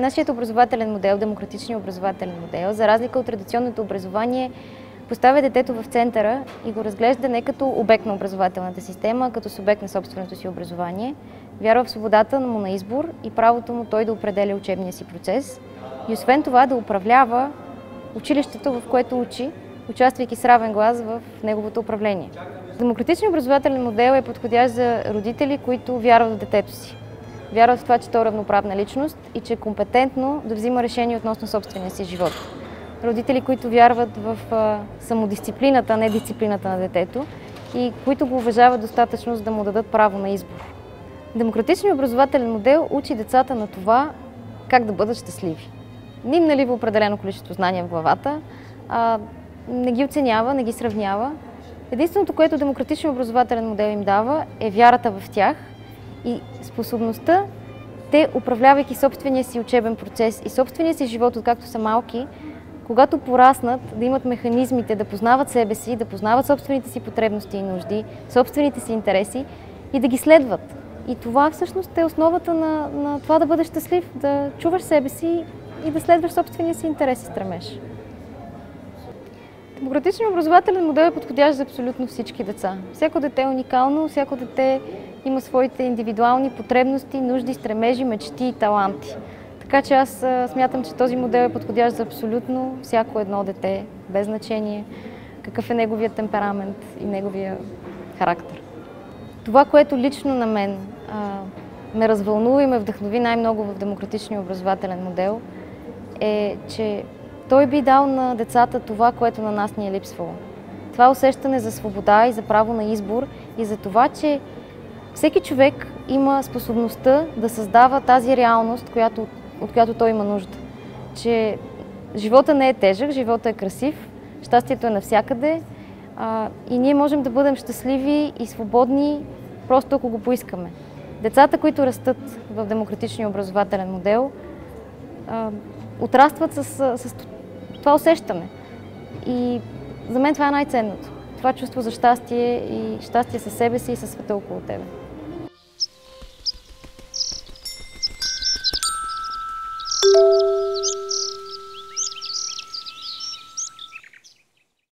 Нашият образователен модел, демократичният образователен модел, за разлика от традиционното образование, поставя детето в центъра и го разглежда не като обект на образователната система, а като субект на собственото си образование. Вярва в свободата му на избор и правото му той да определя учебния си процес. И освен това да управлява училището, в което учи, участвайки с равен глас в неговото управление. Демократичният образователен модел е подходящ за родители, които вярват в детето си. Вярват в това, че той е равноправна личност и че е компетентно да взима решение относно собствения си живот. Родители, които вярват в самодисциплината, а не дисциплината на детето и които го уважават достатъчно, за да му дадат право на избор. Демократичният образователен модел учи децата на това как да бъдат щастливи. Не им налива определено количество знания в главата, не ги оценява, не ги сравнява. Единственото, което демократичният образователен модел им дава, е вярата в тях и способността те, управлявайки собствения си учебен процес и собствения си живот, откакто са малки, когато пораснат, да имат механизмите да познават себе си, да познават собствените си потребности и нужди, собствените си интереси и да ги следват. И това всъщност е основата на това да бъдеш щастлив, да чуваш себе си и да следваш собствения си интерес и стремеж. Демократичният образователен модел е подходящ за абсолютно всички деца. Всяко дете е уникално, всяко дете има своите индивидуални потребности, нужди, стремежи, мечти и таланти. Така че аз смятам, че този модел е подходящ за абсолютно всяко едно дете, без значение какъв е неговият темперамент и неговия характер. Това, което лично на мен ме развълнува и ме вдъхнови най-много в демократичния образователен модел, е, че той би дал на децата това, което на нас ни е липсвало. Това усещане за свобода и за право на избор и за това, че всеки човек има способността да създава тази реалност, от която той има нужда. Че живота не е тежък, живота е красив, щастието е навсякъде и ние можем да бъдем щастливи и свободни, просто ако го поискаме. Децата, които растат в демократичния образователен модел, отрастват с това усещане. И за мен това е най-ценното. Това чувство за щастие и щастие със себе си и със света около тебе. Thank you.